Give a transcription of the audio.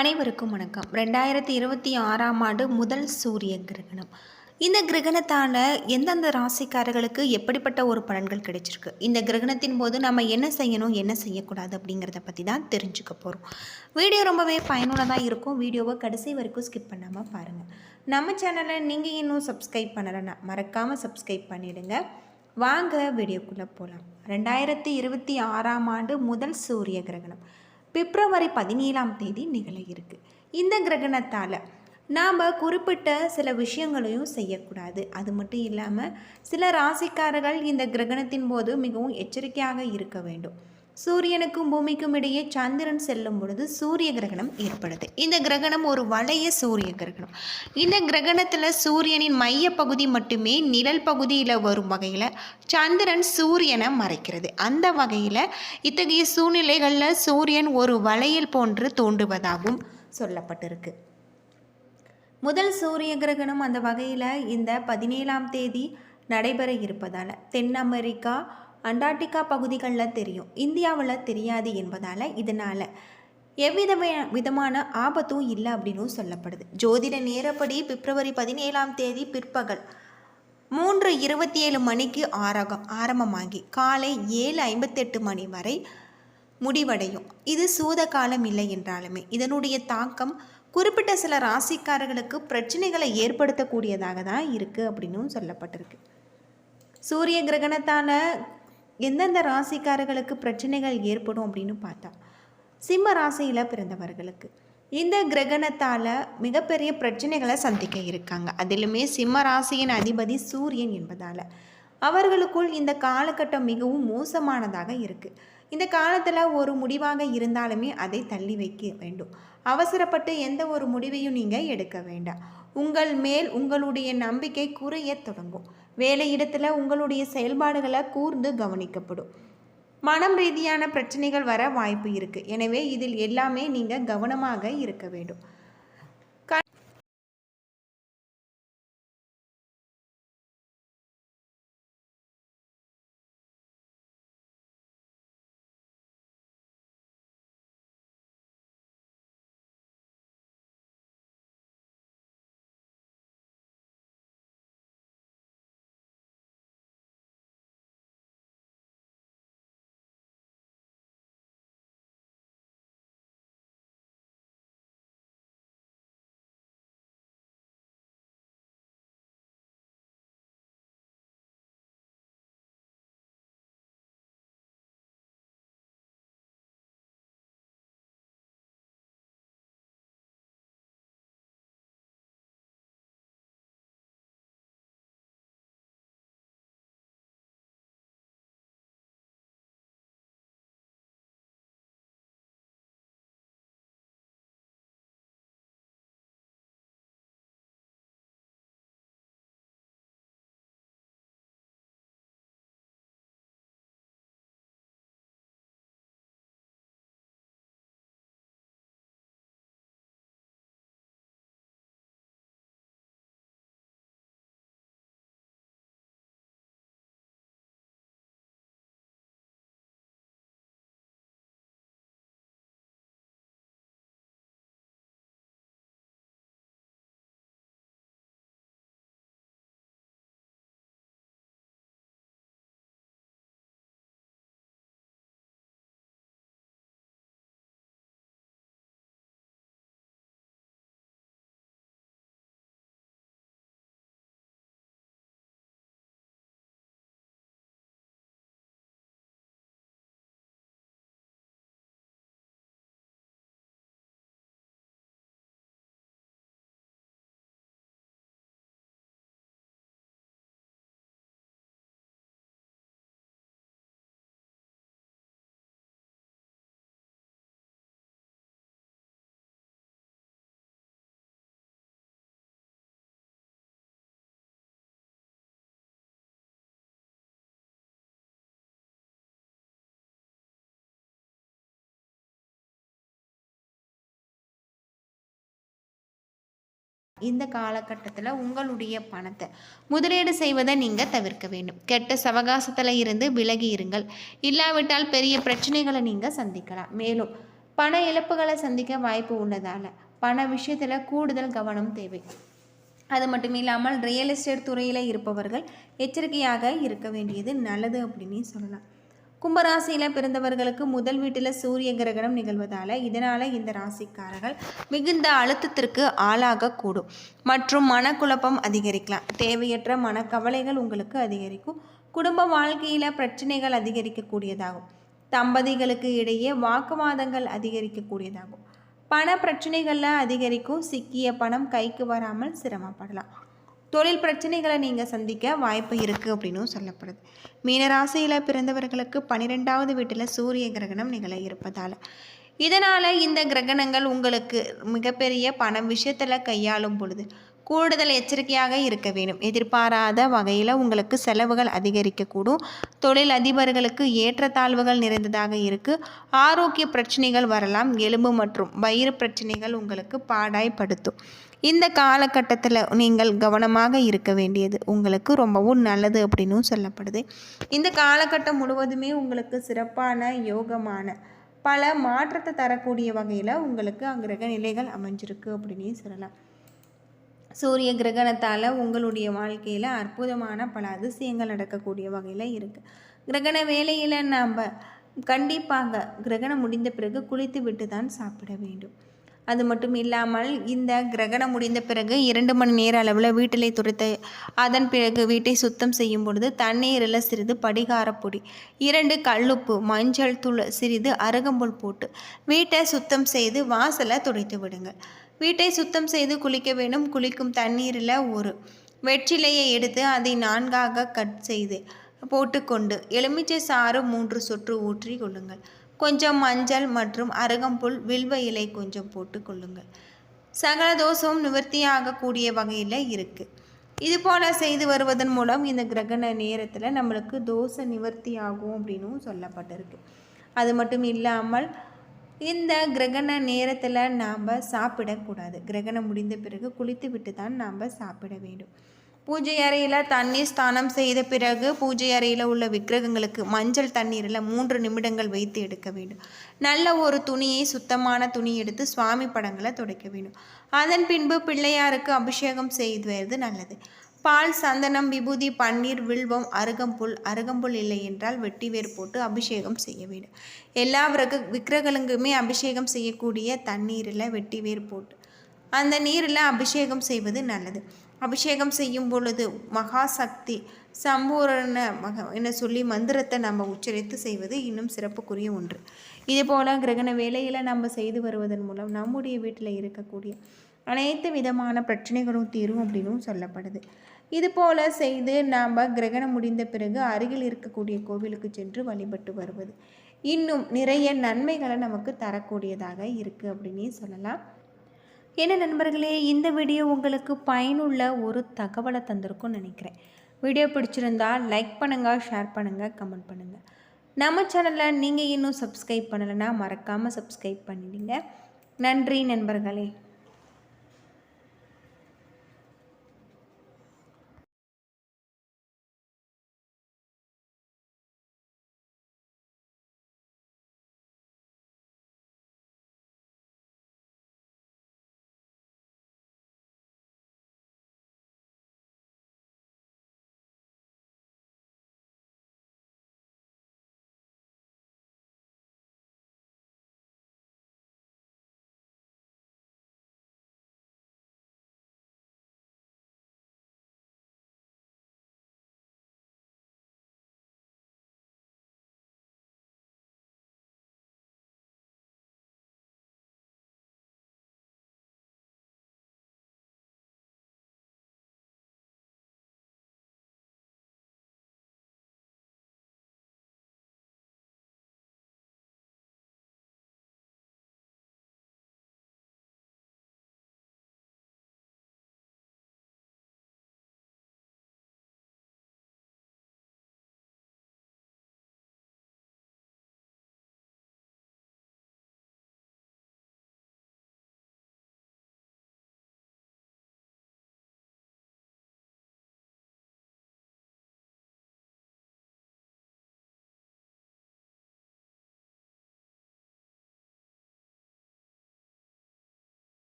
அனைவருக்கும் வணக்கம். 2026ஆம் ஆண்டு முதல் சூரிய கிரகணம். இந்த கிரகணத்தால் எந்தெந்த ராசிக்காரர்களுக்கு எப்படிப்பட்ட ஒரு பலன்கள் கிடைச்சிருக்கு, இந்த கிரகணத்தின் போது நம்ம என்ன செய்யணும், என்ன செய்யக்கூடாது அப்படிங்கிறத பற்றி தான் தெரிஞ்சுக்க போகிறோம். வீடியோ ரொம்பவே பயனுள்ளதாக இருக்கும். வீடியோவை கடைசி வரைக்கும் ஸ்கிப் பண்ணாமல் பாருங்கள். நம்ம சேனலை நீங்கள் இன்னும் சப்ஸ்கிரைப் பண்ணலைன்னா மறக்காமல் சப்ஸ்கிரைப் பண்ணிவிடுங்க. வாங்க வீடியோக்குள்ளே போகலாம். 2026ஆம் ஆண்டு முதல் சூரிய கிரகணம் பிப்ரவரி 17ஆம் தேதி நிகழ இருக்கு. இந்த கிரகணத்தால் நாம் குறிப்பிட்ட சில விஷயங்களையும் செய்யக்கூடாது. அது மட்டும் இல்லாமல் சில ராசிக்காரர்கள் இந்த கிரகணத்தின் போது மிகவும் எச்சரிக்கையாக இருக்க வேண்டும். சூரியனுக்கும் பூமிக்கும் இடையே சந்திரன் செல்லும் பொழுது சூரிய கிரகணம் ஏற்படுது. இந்த கிரகணம் ஒரு வளைய சூரிய கிரகணம். இந்த கிரகணத்தில் சூரியனின் மைய பகுதி மட்டுமே நிழல் பகுதியில் வரும் வகையில் சந்திரன் சூரியனை மறைக்கிறது. அந்த வகையில் இத்தகைய சூழ்நிலைகளில் சூரியன் ஒரு வளையல் போன்று தோன்றுவதாகவும் சொல்லப்பட்டிருக்கு. முதல் சூரிய கிரகணம் அந்த வகையில் இந்த 17ஆம் தேதி நடைபெற இருப்பதால் தென் அமெரிக்கா, அண்டார்டிகா பகுதிகளில் தெரியும், இந்தியாவில் தெரியாது என்பதால் இதனால் விதமான ஆபத்தும் இல்லை அப்படின்னு சொல்லப்படுது. ஜோதிட நேரப்படி பிப்ரவரி 17ஆம் தேதி பிற்பகல் 3:27 மணிக்கு ஆரம்பமாகி காலை 7:58 மணி வரை முடிவடையும். இது சூத காலம் இல்லை என்றாலுமே இதனுடைய தாக்கம் குறிப்பிட்ட சில ராசிக்காரர்களுக்கு பிரச்சனைகளை ஏற்படுத்தக்கூடியதாக தான் இருக்குது அப்படின்னும் சொல்லப்பட்டிருக்கு. சூரிய கிரகணத்தால் எந்தெந்த ராசிக்காரர்களுக்கு பிரச்சனைகள் ஏற்படும் அப்படின்னு பார்த்தா, சிம்ம ராசியில் பிறந்தவர்களுக்கு இந்த கிரகணத்தால் மிகப்பெரிய பிரச்சனைகளை சந்திக்க இருக்காங்க. அதிலுமே சிம்ம ராசியின் அதிபதி சூரியன் என்பதால் அவர்களுக்குள் இந்த காலகட்டம் மிகவும் மோசமானதாக இருக்குது. இந்த காலத்தில் ஒரு முடிவாக இருந்தாலுமே அதை தள்ளி வைக்க வேண்டும். அவசரப்பட்டு எந்த ஒரு முடிவையும் நீங்கள் எடுக்க வேண்டாம். உங்கள் மேல் உங்களுடைய நம்பிக்கை குறைய தொடங்கும். வேலையிடத்தில் உங்களுடைய செயல்பாடுகளை கூர்ந்து கவனிக்கப்படும். மனம் ரீதியான பிரச்சனைகள் வர வாய்ப்பு இருக்குது. எனவே இதில் எல்லாமே நீங்கள் கவனமாக இருக்க வேண்டும். இந்த காலகட்டத்தில் உங்களுடைய பணத்தை முதலீடு செய்வதை நீங்கள் தவிர்க்க வேண்டும். கெட்ட சவகாசத்தில் இருந்து விலகி இருங்கள். இல்லாவிட்டால் பெரிய பிரச்சனைகளை நீங்கள் சந்திக்கலாம். மேலும் பண இழப்புகளை சந்திக்க வாய்ப்பு உள்ளதால் பண விஷயத்தில் கூடுதல் கவனம் தேவை. அது மட்டும் இல்லாமல் ரியல் எஸ்டேட் துறையில் இருப்பவர்கள் எச்சரிக்கையாக இருக்க வேண்டியது நல்லது அப்படின்னு சொல்லலாம். கும்பராசியில் பிறந்தவர்களுக்கு முதல் வீட்டில் சூரிய கிரகணம் நிகழ்வதால் இதனால் இந்த ராசிக்காரர்கள் மிகுந்த அழுத்தத்திற்கு ஆளாகக்கூடும் மற்றும் மனக்குழப்பம் அதிகரிக்கலாம். தேவையற்ற மனக்கவலைகள் உங்களுக்கு அதிகரிக்கும். குடும்ப வாழ்க்கையில் பிரச்சனைகள் அதிகரிக்கக்கூடியதாகும். தம்பதிகளுக்கு இடையே வாக்குவாதங்கள் அதிகரிக்கக்கூடியதாகும். பண பிரச்சனைகளில் அதிகரிக்கும். சிக்கிய பணம் கைக்கு வராமல் சிரமப்படலாம். தொழில் பிரச்சனைகளை நீங்கள் சந்திக்க வாய்ப்பு இருக்குது அப்படின்னு சொல்லப்படுது. மீனராசியில் பிறந்தவர்களுக்கு 12வது வீட்டில் சூரிய கிரகணம் நிகழ இருப்பதால் இதனால் இந்த கிரகணங்கள் உங்களுக்கு மிகப்பெரிய பண விஷயத்தில் கையாளும் பொழுது கூடுதல் எச்சரிக்கையாக இருக்க வேண்டும். எதிர்பாராத வகையில் உங்களுக்கு செலவுகள் அதிகரிக்கக்கூடும். தொழில் அதிபர்களுக்கு ஏற்றத்தாழ்வுகள் நிறைந்ததாக இருக்குது. ஆரோக்கிய பிரச்சனைகள் வரலாம். எலும்பு மற்றும் வயிறு பிரச்சனைகள் உங்களுக்கு பாடாய்படுத்தும். இந்த காலகட்டத்தில் நீங்கள் கவனமாக இருக்க வேண்டியது உங்களுக்கு ரொம்பவும் நல்லது அப்படின்னு சொல்லப்படுது. இந்த காலகட்டம் முழுவதுமே உங்களுக்கு சிறப்பான யோகமான பல மாற்றத்தை தரக்கூடிய வகையில் உங்களுக்கு கிரக நிலைகள் அமைஞ்சிருக்கு அப்படின்னு சொல்லலாம். சூரிய கிரகணத்தால் உங்களுடைய வாழ்க்கையில் அற்புதமான பல அதிசயங்கள் நடக்கக்கூடிய வகையில் இருக்குது. கிரகண வேளையில் நாம் கண்டிப்பாக கிரகணம் முடிந்த பிறகு குளித்து விட்டு தான் சாப்பிட வேண்டும். அது மட்டும் இல்லாமல் இந்த கிரகணம் முடிந்த பிறகு 2 மணி நேர அளவில் வீட்டிலே துடைத்து அதன் பிறகு வீட்டை சுத்தம் செய்யும் பொழுது தண்ணீரில் சிறிது படிகாரப்பொடி, 2 கல்லுப்பு, மஞ்சள் தூள், சிறிது அருகம்புல் போட்டு வீட்டை சுத்தம் செய்து வாசலை துடைத்து விடுங்கள். வீட்டை சுத்தம் செய்து குளிக்க வேண்டும். குளிக்கும் தண்ணீரில் ஒரு வெற்றிலையை எடுத்து அதை 4ஆக கட் செய்து போட்டுக்கொண்டு எலுமிச்சை சாறு 3 சொட்டு ஊற்றி கொள்ளுங்கள். கொஞ்சம் மஞ்சள் மற்றும் அருகம்புல், வில்வ இலை கொஞ்சம் போட்டு கொள்ளுங்கள். சகல தோஷமும் நிவர்த்தியாகக்கூடிய வகையில் இருக்குது. இது போல் செய்து வருவதன் மூலம் இந்த கிரகண நேரத்தில் நம்மளுக்கு தோஷ நிவர்த்தி ஆகும் அப்படின்னும் சொல்லப்பட்டிருக்கு. அது மட்டும் இல்லாமல் இந்த கிரகண நேரத்தில் நாம் சாப்பிடக்கூடாது. கிரகணம் முடிந்த பிறகு குளித்து விட்டு தான் நாம் சாப்பிட வேண்டும். பூஜை அறையில் தண்ணீர் ஸ்நானம் செய்த பிறகு பூஜை அறையில் உள்ள விக்கிரகங்களுக்கு மஞ்சள் தண்ணீரில் 3 நிமிடங்கள் வைத்து எடுக்க வேண்டும். நல்ல ஒரு துணியை, சுத்தமான துணி எடுத்து சுவாமி படங்களை துடைக்க வேண்டும். அதன் பின்பு பிள்ளையாருக்கு அபிஷேகம் செய்வது நல்லது. பால், சந்தனம், விபூதி, பன்னீர், வில்வம், அருகம்புல் இல்லை என்றால் வெட்டிவேர் போட்டு அபிஷேகம் செய்ய வேண்டும். எல்லா விக்கிரகங்களுக்குமே அபிஷேகம் செய்யக்கூடிய தண்ணீரில் வெட்டிவேர் போட்டு அந்த நீரில் அபிஷேகம் செய்வது நல்லது. அபிஷேகம் செய்யும் பொழுது மகாசக்தி சம்பூரண என சொல்லி மந்திரத்தை நம்ம உச்சரித்து செய்வது இன்னும் சிறப்புக்குரிய ஒன்று. இதுபோல் கிரகண வேளையில் நம்ம செய்து வருவதன் மூலம் நம்முடைய வீட்டில் இருக்கக்கூடிய அனைத்து விதமான பிரச்சனைகளும் தீரும் அப்படின்னும் சொல்லப்படுது. இதுபோல் செய்து நாம் கிரகணம் முடிந்த பிறகு அருகில் இருக்கக்கூடிய கோவிலுக்கு சென்று வழிபட்டு வருவது இன்னும் நிறைய நன்மைகளை நமக்கு தரக்கூடியதாக இருக்குது அப்படின்னே சொல்லலாம். என்ன நண்பர்களே, இந்த வீடியோ உங்களுக்கு பயனுள்ள ஒரு தகவலை தந்திருக்கும்னு நினைக்கிறேன். வீடியோ பிடிச்சிருந்தால் லைக் பண்ணுங்கள், ஷேர் பண்ணுங்கள், கமெண்ட் பண்ணுங்கள். நம்ம சேனலில் நீங்கள் இன்னும் சப்ஸ்கிரைப் பண்ணலைன்னா மறக்காமல் சப்ஸ்கிரைப் பண்ணிடுங்க. நன்றி நண்பர்களே.